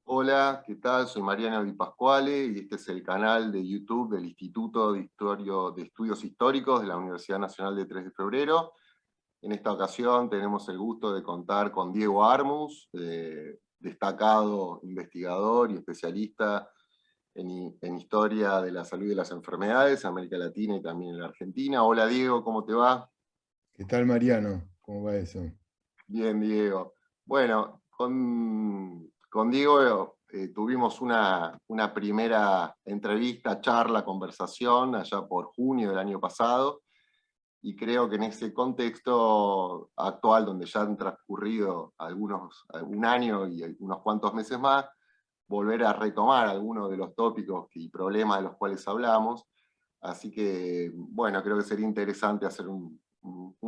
Hola, ¿qué tal? Soy Mariano Di Pasquale y este es el canal de YouTube del Instituto de Estudios Históricos de la Universidad Nacional de 3 de Febrero. En esta ocasión tenemos el gusto de contar con Diego Armus, destacado investigador y especialista en historia de la salud y de las enfermedades en América Latina y también en la Argentina. Hola Diego, ¿cómo te va? ¿Qué tal, Mariano? ¿Cómo va eso? Bien, Diego. Bueno, con Diego tuvimos una primera entrevista, charla, conversación allá por junio del año pasado, y creo que en ese contexto actual, donde ya han transcurrido un año y unos cuantos meses más, volver a retomar algunos de los tópicos y problemas de los cuales hablamos. Así que, bueno, creo que sería interesante hacer un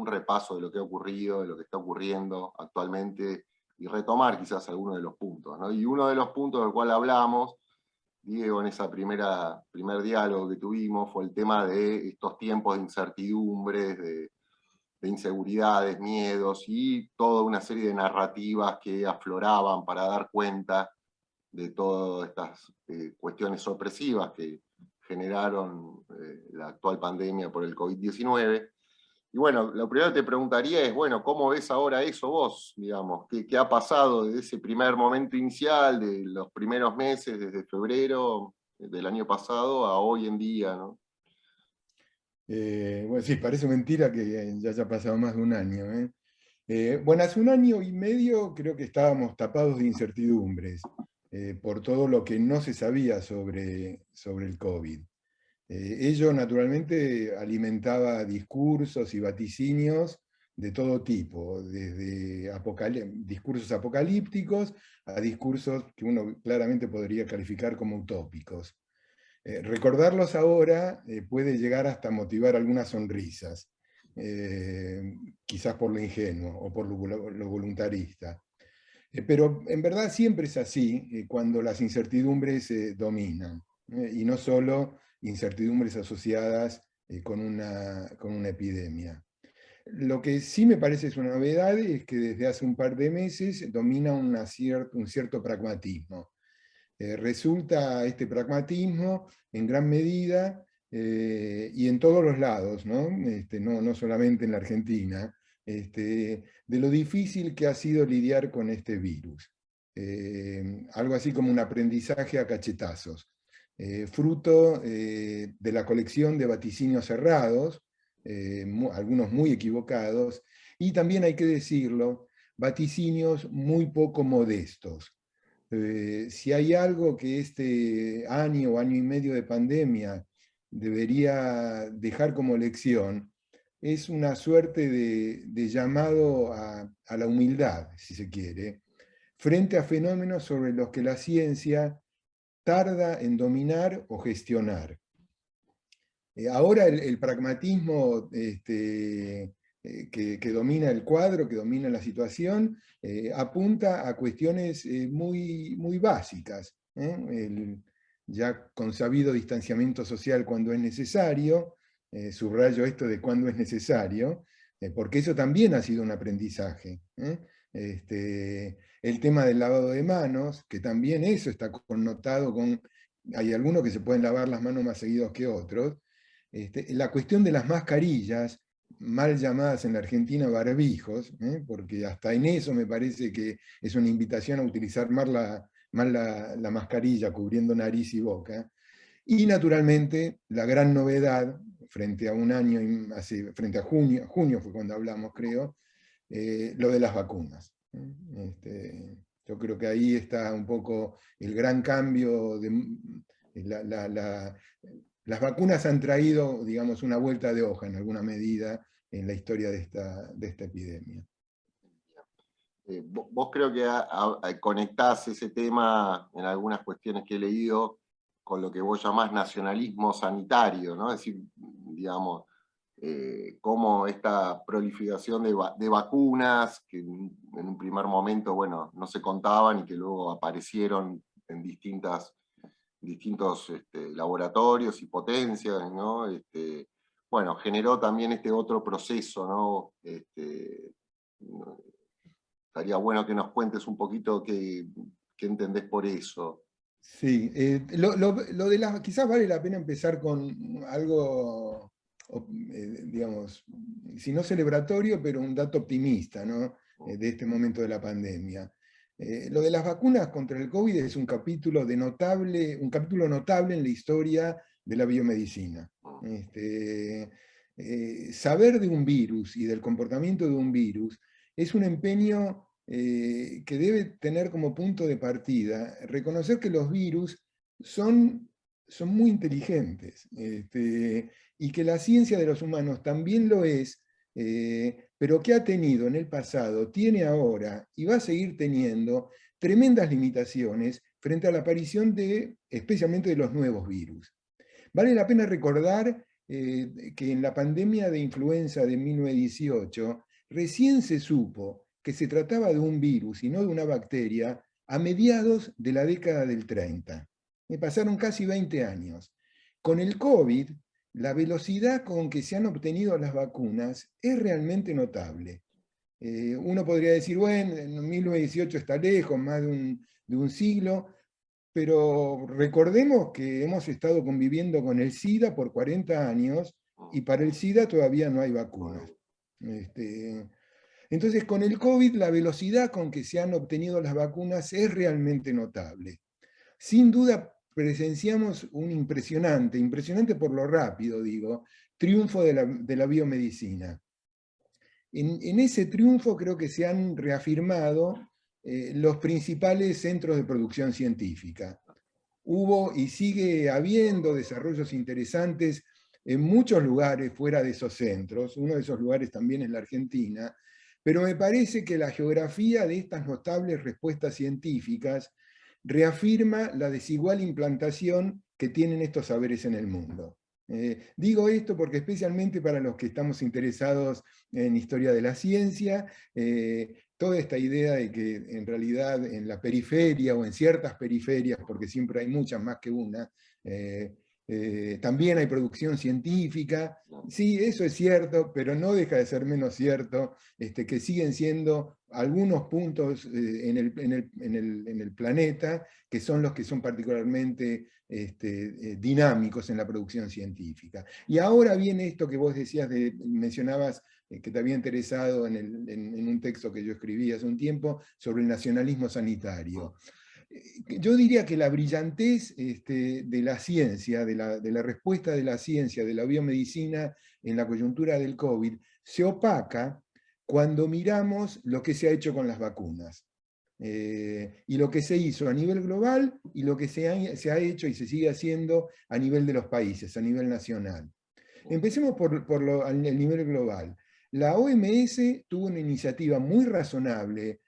repaso de lo que ha ocurrido, de lo que está ocurriendo actualmente y retomar quizás algunos de los puntos, ¿no? Y uno de los puntos del cual hablamos, Diego, en ese primer diálogo que tuvimos, fue el tema de estos tiempos de incertidumbres, de inseguridades, miedos y toda una serie de narrativas que afloraban para dar cuenta de todas estas cuestiones opresivas que generaron la actual pandemia por el COVID-19. Y bueno, lo primero que te preguntaría es, bueno, ¿cómo ves ahora eso vos? Digamos, ¿qué ha pasado desde ese primer momento inicial, de los primeros meses, desde febrero del año pasado a hoy en día, ¿no? Bueno, sí, parece mentira que ya haya pasado más de un año, ¿eh? Bueno, hace un año y medio creo que estábamos tapados de incertidumbres por todo lo que no se sabía sobre el COVID. Ello naturalmente alimentaba discursos y vaticinios de todo tipo, desde discursos apocalípticos a discursos que uno claramente podría calificar como utópicos. Recordarlos ahora puede llegar hasta motivar algunas sonrisas, quizás por lo ingenuo o por lo voluntarista. Pero en verdad siempre es así cuando las incertidumbres dominan, y no solo incertidumbres asociadas con una epidemia. Lo que sí me parece es una novedad es que desde hace un par de meses domina un cierto pragmatismo. Resulta este pragmatismo en gran medida y en todos los lados, ¿no? No solamente en la Argentina, de lo difícil que ha sido lidiar con este virus. Algo así como un aprendizaje a cachetazos, fruto de la colección de vaticinios cerrados, algunos muy equivocados, y también hay que decirlo, vaticinios muy poco modestos. Si hay algo que este año o año y medio de pandemia debería dejar como lección, es una suerte de llamado a la humildad, si se quiere, frente a fenómenos sobre los que la ciencia tarda en dominar o gestionar. Ahora el pragmatismo que domina el cuadro, que domina la situación, apunta a cuestiones muy básicas. El ya consabido distanciamiento social cuando es necesario, subrayo esto de cuando es necesario, porque eso también ha sido un aprendizaje. El tema del lavado de manos, que también eso está connotado con, hay algunos que se pueden lavar las manos más seguidos que otros. La cuestión de las mascarillas, mal llamadas en la Argentina barbijos, porque hasta en eso me parece que es una invitación a utilizar más la mascarilla cubriendo nariz y boca. Y naturalmente la gran novedad, frente a un año, frente a junio fue cuando hablamos, creo, lo de las vacunas. Yo creo que ahí está un poco el gran cambio la, la, la, las vacunas han traído, digamos, una vuelta de hoja en alguna medida en la historia de esta epidemia. Vos creo que conectás ese tema en algunas cuestiones que he leído con lo que vos llamás nacionalismo sanitario, ¿no? Es decir, digamos, cómo esta proliferación de vacunas, que en un primer momento, bueno, no se contaban y que luego aparecieron en distintos laboratorios y potencias, ¿no? Bueno, generó también este otro proceso, ¿no? Estaría bueno que nos cuentes un poquito ¿Qué entendés por eso? Sí, lo de quizás vale la pena empezar con algo, digamos, si no celebratorio, pero un dato optimista, ¿no? De este momento de la pandemia. Lo de las vacunas contra el COVID es un capítulo notable en la historia de la biomedicina. Saber de un virus y del comportamiento de un virus es un empeño que debe tener como punto de partida reconocer que los virus son muy inteligentes, y que la ciencia de los humanos también lo es, pero que ha tenido en el pasado, tiene ahora y va a seguir teniendo tremendas limitaciones frente a la aparición especialmente de los nuevos virus. Vale la pena recordar que en la pandemia de influenza de 1918 recién se supo que se trataba de un virus y no de una bacteria a mediados de la década del 30. Pasaron casi 20 años. Con el COVID, la velocidad con que se han obtenido las vacunas es realmente notable. Uno podría decir, bueno, en 1918 está lejos, más de un siglo, pero recordemos que hemos estado conviviendo con el SIDA por 40 años y para el SIDA todavía no hay vacunas. Entonces, con el COVID, la velocidad con que se han obtenido las vacunas es realmente notable. Sin duda, presenciamos un impresionante por lo rápido, digo, triunfo de la biomedicina. En ese triunfo creo que se han reafirmado los principales centros de producción científica. Hubo y sigue habiendo desarrollos interesantes en muchos lugares fuera de esos centros. Uno de esos lugares también es la Argentina, pero me parece que la geografía de estas notables respuestas científicas reafirma la desigual implantación que tienen estos saberes en el mundo. Digo esto porque especialmente para los que estamos interesados en historia de la ciencia, toda esta idea de que en realidad en la periferia o en ciertas periferias, porque siempre hay muchas más que una, también hay producción científica. Sí, eso es cierto, pero no deja de ser menos cierto que siguen siendo algunos puntos en el planeta que son los que son particularmente dinámicos en la producción científica. Y ahora viene esto que vos decías, mencionabas que te había interesado en un texto que yo escribí hace un tiempo sobre el nacionalismo sanitario. Yo diría que la brillantez de la ciencia, de la respuesta de la ciencia, de la biomedicina en la coyuntura del COVID, se opaca cuando miramos lo que se ha hecho con las vacunas. Y lo que se hizo a nivel global y lo que se ha hecho y se sigue haciendo a nivel de los países, a nivel nacional. Empecemos por el nivel global. La OMS tuvo una iniciativa muy razonable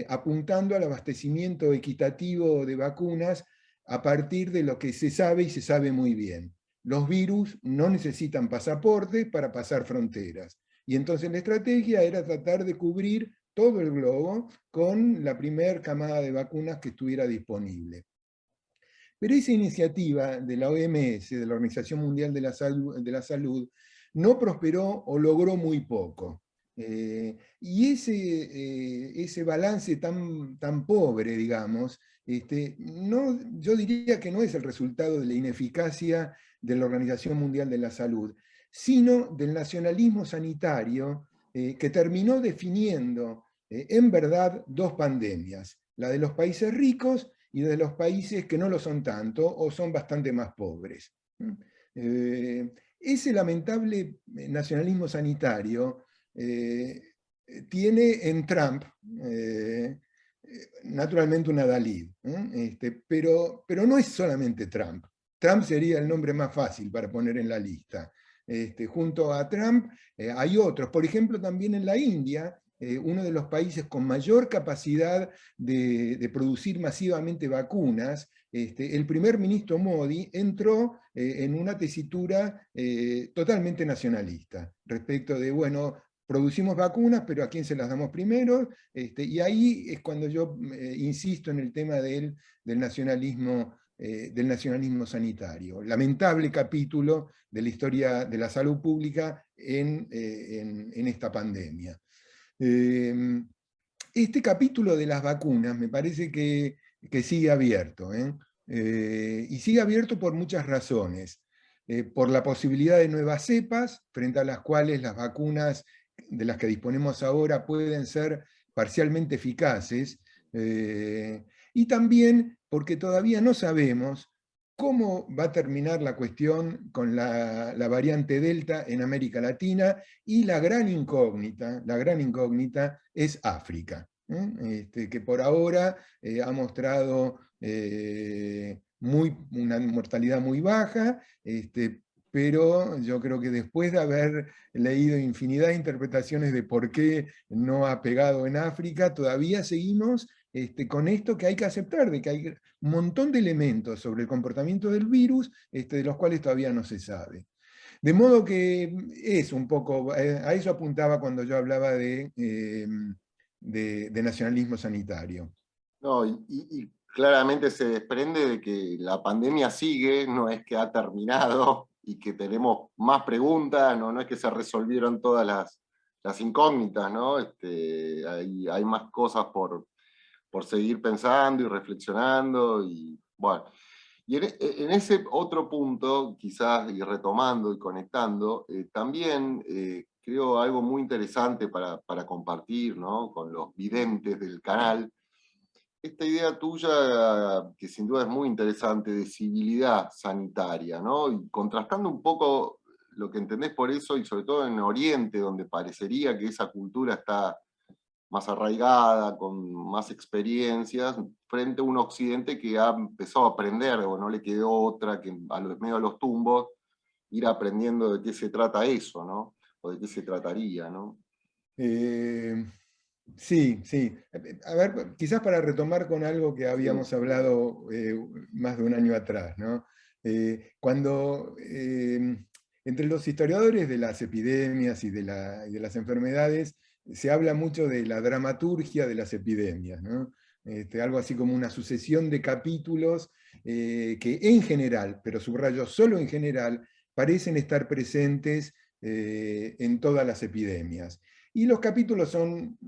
apuntando al abastecimiento equitativo de vacunas a partir de lo que se sabe y se sabe muy bien. Los virus no necesitan pasaporte para pasar fronteras. Y entonces la estrategia era tratar de cubrir todo el globo con la primera camada de vacunas que estuviera disponible. Pero esa iniciativa de la OMS, de la Organización Mundial de la Salud, no prosperó o logró muy poco. Y ese balance tan pobre, digamos, yo diría que no es el resultado de la ineficacia de la Organización Mundial de la Salud, sino del nacionalismo sanitario que terminó definiendo en verdad dos pandemias, la de los países ricos y de los países que no lo son tanto o son bastante más pobres. Ese lamentable nacionalismo sanitario tiene en Trump naturalmente un adalid, pero no es solamente Trump. Trump sería el nombre más fácil para poner en la lista. Junto a Trump hay otros, por ejemplo también en la India, uno de los países con mayor capacidad de producir masivamente vacunas, el primer ministro Modi entró en una tesitura totalmente nacionalista respecto de, bueno, producimos vacunas, pero ¿a quién se las damos primero? Y ahí es cuando yo insisto en el tema del nacionalismo sanitario. Lamentable capítulo de la historia de la salud pública en esta pandemia. Este capítulo de las vacunas me parece que que sigue abierto. Y sigue abierto por muchas razones. Por la posibilidad de nuevas cepas, frente a las cuales las vacunas de las que disponemos ahora pueden ser parcialmente eficaces, y también porque todavía no sabemos cómo va a terminar la cuestión con la variante Delta en América Latina, y la gran incógnita es África, que por ahora ha mostrado una mortalidad muy baja, pero yo creo que después de haber leído infinidad de interpretaciones de por qué no ha pegado en África, todavía seguimos con esto que hay que aceptar, de que hay un montón de elementos sobre el comportamiento del virus de los cuales todavía no se sabe. De modo que es un poco, a eso apuntaba cuando yo hablaba de nacionalismo sanitario. No, y claramente se desprende de que la pandemia sigue, no es que ha terminado y que tenemos más preguntas, no es que se resolvieron todas las incógnitas, ¿no? Hay más cosas por seguir pensando y reflexionando, y bueno. Y en ese otro punto, quizás, y retomando y conectando, también creo algo muy interesante para compartir, ¿no?, con los videntes del canal, esta idea tuya, que sin duda es muy interesante, de civilidad sanitaria, ¿no? Y contrastando un poco lo que entendés por eso, y sobre todo en Oriente, donde parecería que esa cultura está más arraigada, con más experiencias, frente a un Occidente que ha empezado a aprender, o no le quedó otra que medio a los tumbos, ir aprendiendo de qué se trata eso, ¿no? O de qué se trataría, ¿no? Eh, sí, sí. A ver, quizás para retomar con algo que Sí. habíamos hablado más de un año atrás, ¿no? Cuando entre los historiadores de las epidemias y de las enfermedades se habla mucho de la dramaturgia de las epidemias, ¿no? Algo así como una sucesión de capítulos que en general, pero subrayo solo en general, parecen estar presentes en todas las epidemias. Y los capítulos son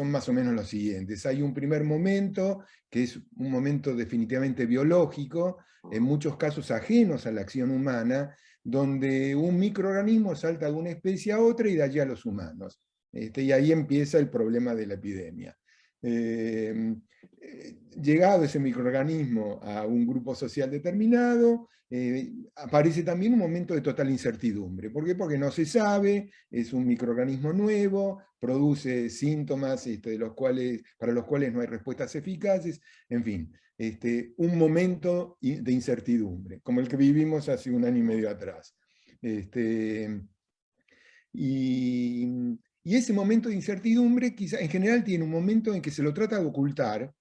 más o menos los siguientes. Hay un primer momento, que es un momento definitivamente biológico, en muchos casos ajenos a la acción humana, donde un microorganismo salta de una especie a otra y de allí a los humanos. Y ahí empieza el problema de la epidemia. Llegado ese microorganismo a un grupo social determinado, aparece también un momento de total incertidumbre. ¿Por qué? Porque no se sabe, es un microorganismo nuevo, produce síntomas para los cuales no hay respuestas eficaces, en fin, un momento de incertidumbre, como el que vivimos hace un año y medio atrás. Y, y ese momento de incertidumbre, quizá, en general, tiene un momento en que se lo trata de ocultar,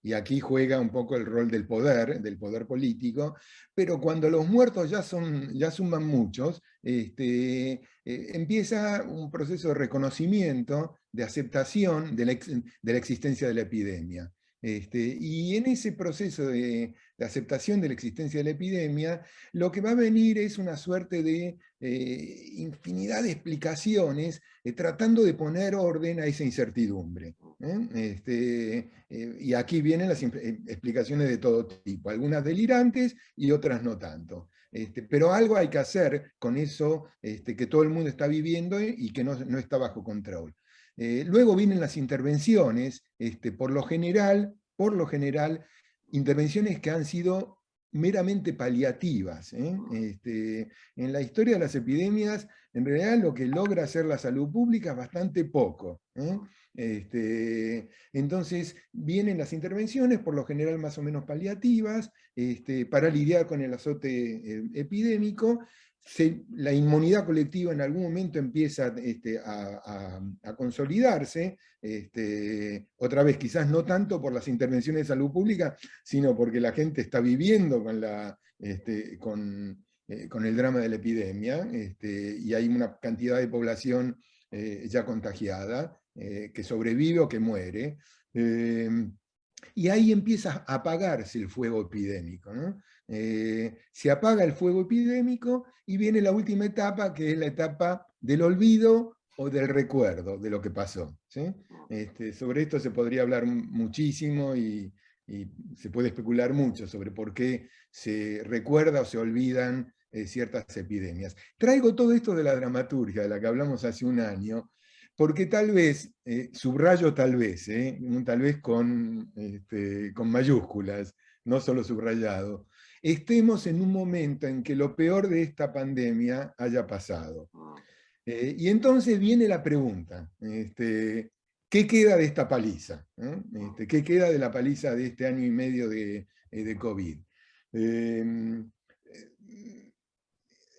y aquí juega un poco el rol del poder político, pero cuando los muertos ya suman muchos, empieza un proceso de reconocimiento, de aceptación de la existencia de la epidemia. Y en ese proceso de aceptación de la existencia de la epidemia, lo que va a venir es una suerte de infinidad de explicaciones tratando de poner orden a esa incertidumbre. Y aquí vienen las explicaciones de todo tipo, algunas delirantes y otras no tanto. Pero algo hay que hacer con eso que todo el mundo está viviendo y que no está bajo control. Luego vienen las intervenciones, por lo general, intervenciones que han sido meramente paliativas. En la historia de las epidemias, en realidad lo que logra hacer la salud pública es bastante poco. Entonces vienen las intervenciones, por lo general más o menos paliativas, para lidiar con el azote epidémico. La inmunidad colectiva en algún momento empieza a consolidarse, otra vez quizás no tanto por las intervenciones de salud pública, sino porque la gente está viviendo con el drama de la epidemia, y hay una cantidad de población ya contagiada, que sobrevive o que muere. Y ahí empieza a apagarse el fuego epidémico, ¿no? Se apaga el fuego epidémico y viene la última etapa, que es la etapa del olvido o del recuerdo de lo que pasó, ¿sí? Sobre esto se podría hablar muchísimo y se puede especular mucho sobre por qué se recuerda o se olvidan ciertas epidemias. Traigo todo esto de la dramaturgia, de la que hablamos hace un año, porque tal vez, subrayo tal vez, tal vez con mayúsculas, no solo subrayado, estemos en un momento en que lo peor de esta pandemia haya pasado. Y entonces viene la pregunta, ¿qué queda de esta paliza? ¿Qué queda de la paliza de este año y medio de COVID?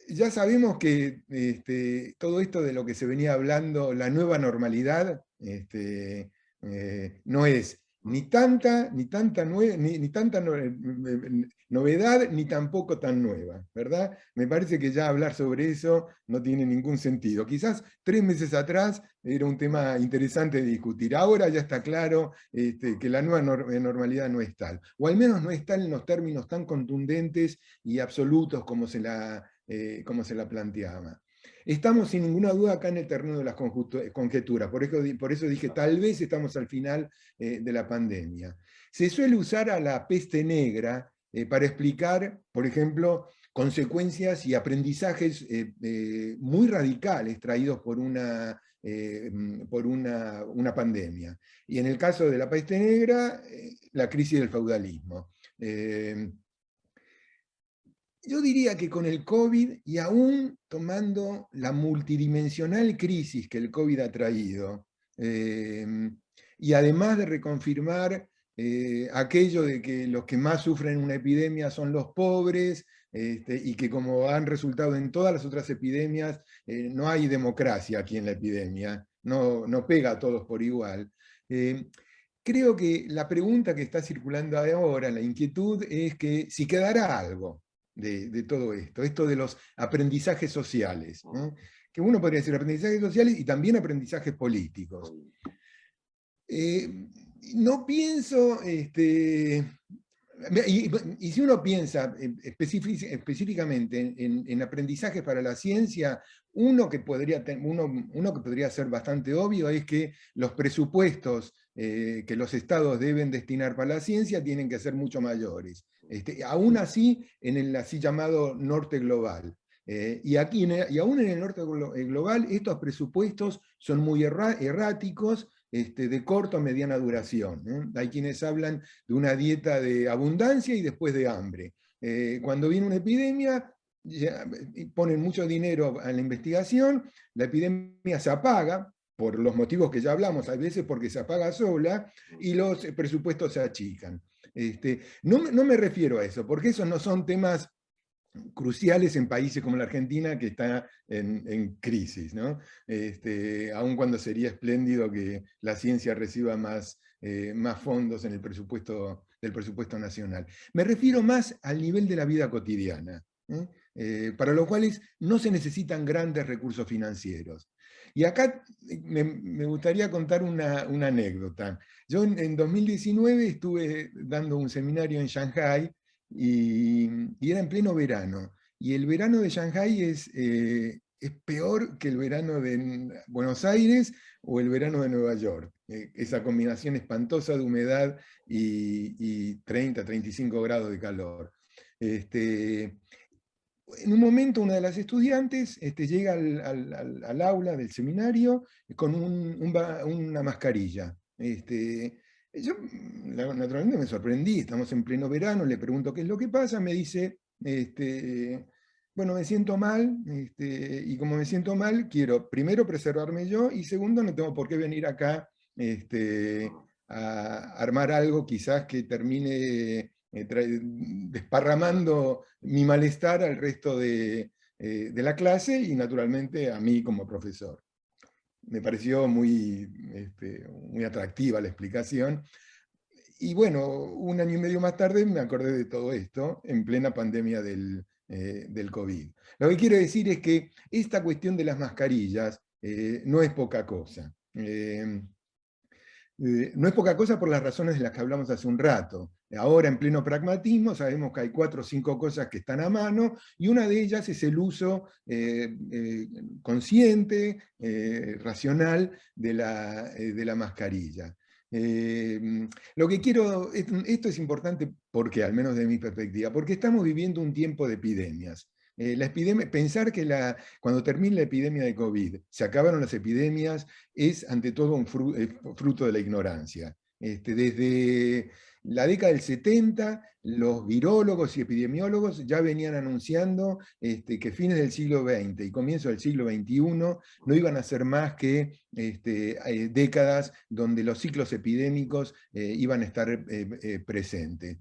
Ya sabemos que todo esto de lo que se venía hablando, la nueva normalidad, no es ni tanta novedad, ni tampoco tan nueva, ¿verdad? Me parece que ya hablar sobre eso no tiene ningún sentido. Quizás 3 meses atrás era un tema interesante de discutir. Ahora ya está claro que la nueva normalidad no es tal, o al menos no es tal en los términos tan contundentes y absolutos como se la planteaba. Estamos sin ninguna duda acá en el terreno de las conjeturas, por eso dije, tal vez estamos al final de la pandemia. Se suele usar a la peste negra para explicar, por ejemplo, consecuencias y aprendizajes muy radicales traídos por una pandemia. Y en el caso de la peste negra, la crisis del feudalismo. Yo diría que con el COVID, y aún tomando la multidimensional crisis que el COVID ha traído, y además de reconfirmar aquello de que los que más sufren una epidemia son los pobres, y que como han resultado en todas las otras epidemias, no hay democracia aquí en la epidemia, no pega a todos por igual. Creo que la pregunta que está circulando ahora, la inquietud, es que si quedará algo de todo esto de los aprendizajes sociales, ¿no? Que uno podría decir aprendizajes sociales y también aprendizajes políticos. No pienso, y si uno piensa específicamente en aprendizajes para la ciencia, uno que podría ser bastante obvio es que los presupuestos que los estados deben destinar para la ciencia tienen que ser mucho mayores. Aún así, en el así llamado norte global. Y aún en el norte global, estos presupuestos son muy erráticos, de corta o mediana duración. Hay quienes hablan de una dieta de abundancia y después de hambre. Cuando viene una epidemia, ponen mucho dinero a la investigación, la epidemia se apaga, por los motivos que ya hablamos, a veces porque se apaga sola, y los presupuestos se achican. No me refiero a eso, porque esos no son temas cruciales en países como la Argentina, que está en crisis, ¿no? Aun cuando sería espléndido que la ciencia reciba más fondos en el presupuesto, del presupuesto nacional. Me refiero más al nivel de la vida cotidiana, para lo cual no se necesitan grandes recursos financieros. Y acá me gustaría contar una anécdota. Yo en 2019 estuve dando un seminario en Shanghái, y era en pleno verano. Y el verano de Shanghái es peor que el verano de Buenos Aires o el verano de Nueva York. Esa combinación espantosa de humedad y 30, 35 grados de calor. En un momento una de las estudiantes llega al aula del seminario con una mascarilla. Yo naturalmente me sorprendí, estamos en pleno verano, le pregunto qué es lo que pasa, me dice, bueno, me siento mal, y como me siento mal, quiero primero preservarme yo, y segundo, no tengo por qué venir acá a armar algo quizás que termine desparramando mi malestar al resto de la clase y naturalmente a mí como profesor. Me pareció muy atractiva la explicación. Y bueno, un año y medio más tarde me acordé de todo esto, en plena pandemia del COVID. Lo que quiero decir es que esta cuestión de las mascarillas no es poca cosa. No es poca cosa por las razones de las que hablamos hace un rato. Ahora, en pleno pragmatismo, sabemos que hay 4 o 5 cosas que están a mano, y una de ellas es el uso consciente, racional de la mascarilla. Lo que quiero, esto es importante porque, al menos de mi perspectiva, porque estamos viviendo un tiempo de epidemias. Pensar que cuando termine la epidemia de COVID, se acabaron las epidemias, es ante todo un fruto de la ignorancia. Desde la década del 70, los virólogos y epidemiólogos ya venían anunciando que fines del siglo XX y comienzo del siglo XXI no iban a ser más que décadas donde los ciclos epidémicos iban a estar presentes.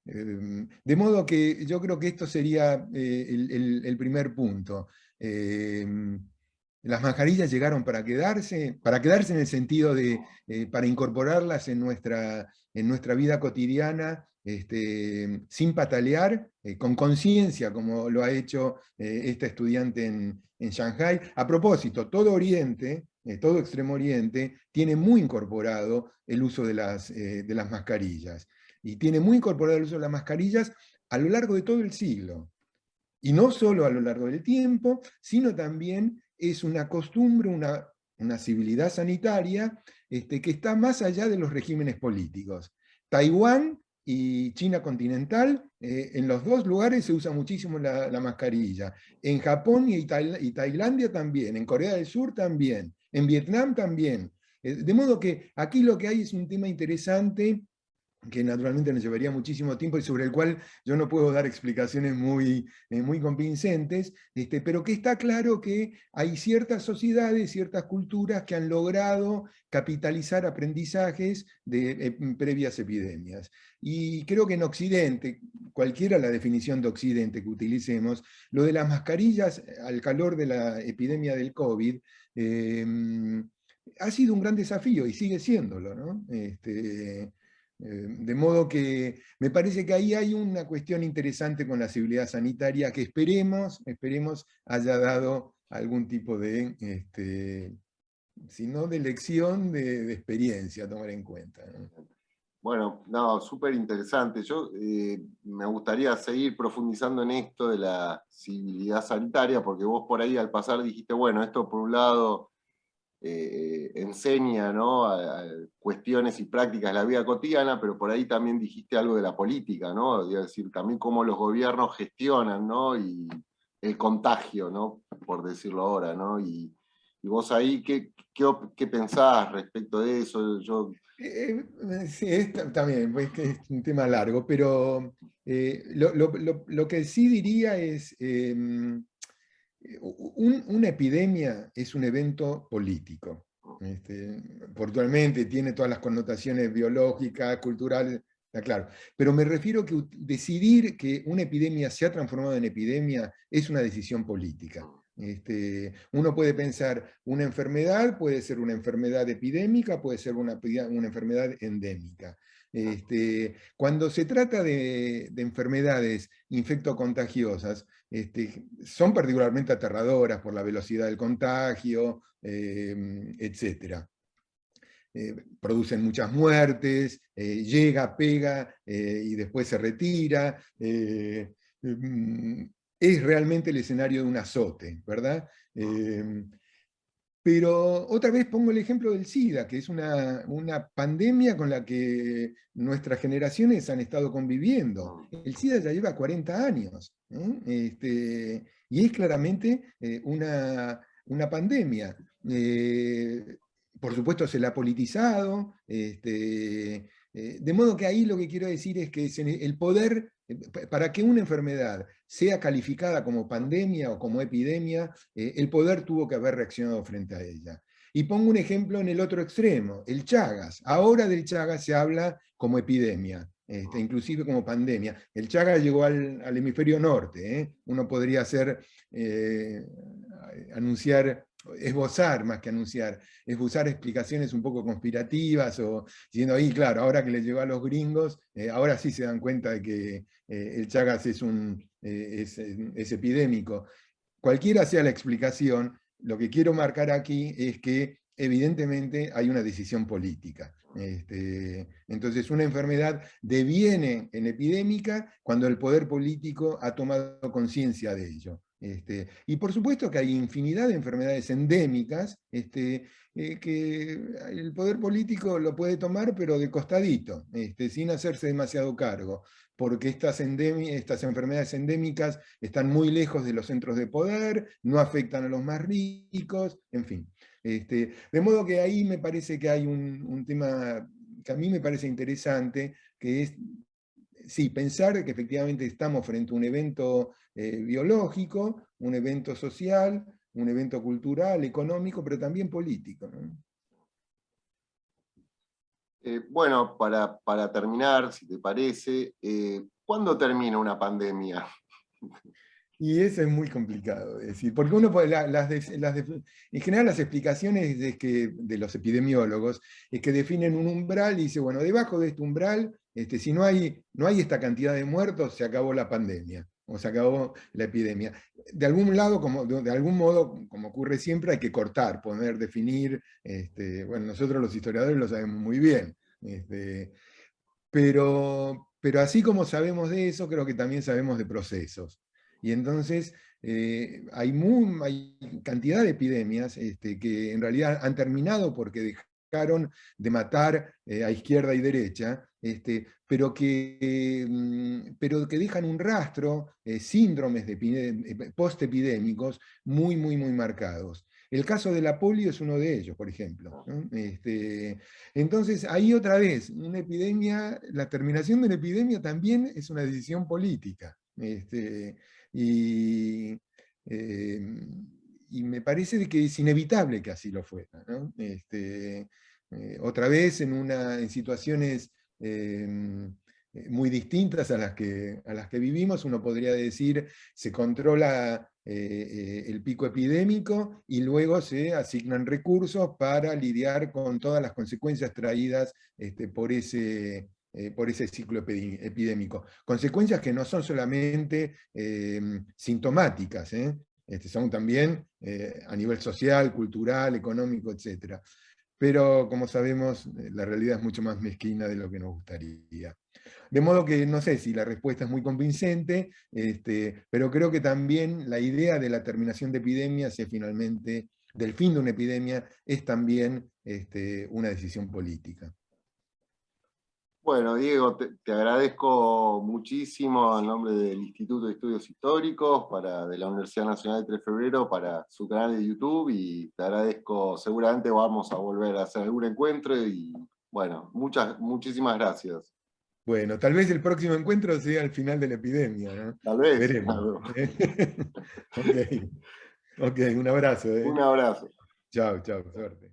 De modo que yo creo que esto sería el primer punto. Las mascarillas llegaron para quedarse en el sentido de para incorporarlas en nuestra vida cotidiana, sin patalear, con conciencia, como lo ha hecho esta estudiante en Shanghái. A propósito, todo Oriente, todo Extremo Oriente, tiene muy incorporado el uso de las mascarillas. Y tiene muy incorporado el uso de las mascarillas a lo largo de todo el siglo. Y no solo a lo largo del tiempo, sino también es una costumbre, una civilidad sanitaria que está más allá de los regímenes políticos. Taiwán y China continental, en los dos lugares se usa muchísimo la mascarilla. En Japón y Tailandia también, en Corea del Sur también, en Vietnam también. De modo que aquí lo que hay es un tema interesante que naturalmente nos llevaría muchísimo tiempo y sobre el cual yo no puedo dar explicaciones muy convincentes, pero que está claro que hay ciertas sociedades, ciertas culturas que han logrado capitalizar aprendizajes de previas epidemias. Y creo que en Occidente, cualquiera la definición de Occidente que utilicemos, lo de las mascarillas al calor de la epidemia del COVID ha sido un gran desafío y sigue siéndolo, ¿no? De modo que me parece que ahí hay una cuestión interesante con la civilidad sanitaria que esperemos haya dado algún tipo de, si no de lección, de experiencia a tomar en cuenta, ¿no? Bueno, no, súper interesante. Yo me gustaría seguir profundizando en esto de la civilidad sanitaria, porque vos por ahí al pasar dijiste, bueno, esto por un lado enseña, ¿no?, a cuestiones y prácticas de la vida cotidiana, pero por ahí también dijiste algo de la política, ¿no? Es decir, también cómo los gobiernos gestionan, ¿no?, y el contagio, ¿no?, por decirlo ahora, ¿no? Y vos ahí, ¿qué pensás respecto de eso? Sí, también pues, que es un tema largo, pero lo que sí diría es, una epidemia es un evento político. Portualmente tiene todas las connotaciones biológicas, culturales, está claro. Pero me refiero que decidir que una epidemia se ha transformado en epidemia es una decisión política. Uno puede pensar, una enfermedad puede ser una enfermedad epidémica, puede ser una enfermedad endémica. Cuando se trata de enfermedades infectocontagiosas, son particularmente aterradoras por la velocidad del contagio, etc. Producen muchas muertes, llega, pega y después se retira. Es realmente el escenario de un azote, ¿verdad? Pero otra vez pongo el ejemplo del SIDA, que es una pandemia con la que nuestras generaciones han estado conviviendo. El SIDA ya lleva 40 años, y es claramente una pandemia. Por supuesto se la ha politizado, de modo que ahí lo que quiero decir es que el poder, para que una enfermedad sea calificada como pandemia o como epidemia, el poder tuvo que haber reaccionado frente a ella. Y pongo un ejemplo en el otro extremo, el Chagas. Ahora del Chagas se habla como epidemia, inclusive como pandemia. El Chagas llegó al hemisferio norte. Uno podría anunciar, esbozar más que anunciar, esbozar explicaciones un poco conspirativas o diciendo, ahí claro, ahora que les llegó a los gringos, ahora sí se dan cuenta de que el Chagas es epidémico. Cualquiera sea la explicación, lo que quiero marcar aquí es que evidentemente hay una decisión política. Entonces, una enfermedad deviene en epidémica cuando el poder político ha tomado conciencia de ello. Y por supuesto que hay infinidad de enfermedades endémicas que el poder político lo puede tomar, pero de costadito, sin hacerse demasiado cargo, porque estas enfermedades endémicas están muy lejos de los centros de poder, no afectan a los más ricos, en fin. De modo que ahí me parece que hay un tema que a mí me parece interesante, que es, sí, pensar que efectivamente estamos frente a un evento biológico, un evento social, un evento cultural, económico, pero también político, ¿no? Bueno, para terminar, si te parece, ¿cuándo termina una pandemia? Y eso es muy complicado de decir, porque uno puede, en general las explicaciones de los epidemiólogos es que definen un umbral y dice, bueno, debajo de este umbral, si no hay esta cantidad de muertos, se acabó la pandemia, o se acabó la epidemia. De algún lado, de algún modo, como ocurre siempre, hay que cortar, poder definir, bueno, nosotros los historiadores lo sabemos muy bien, pero así como sabemos de eso, creo que también sabemos de procesos. Y entonces hay cantidad de epidemias que en realidad han terminado porque dejaron de matar a izquierda y derecha, pero que dejan un rastro, síndromes postepidémicos muy, muy, muy marcados. El caso de la polio es uno de ellos, por ejemplo, ¿no? Entonces, ahí otra vez, una epidemia, la terminación de la epidemia también es una decisión política. Y, eh, y me parece que es inevitable que así lo fuera, ¿no? Otra vez en situaciones muy distintas a las que vivimos, uno podría decir, se controla el pico epidémico y luego se asignan recursos para lidiar con todas las consecuencias traídas por ese ciclo epidémico. Consecuencias que no son solamente sintomáticas, son también a nivel social, cultural, económico, etc. Pero como sabemos, la realidad es mucho más mezquina de lo que nos gustaría. De modo que no sé si la respuesta es muy convincente, pero creo que también la idea de la terminación de epidemias es finalmente, del fin de una epidemia, es también una decisión política. Bueno, Diego, te agradezco muchísimo en nombre del Instituto de Estudios Históricos de la Universidad Nacional de 3 de Febrero para su canal de YouTube y te agradezco, seguramente vamos a volver a hacer algún encuentro y bueno, muchísimas gracias. Bueno, tal vez el próximo encuentro sea al final de la epidemia, ¿no? Tal vez. Veremos. Ok, ok, un abrazo. Un abrazo. Chao, chao, suerte.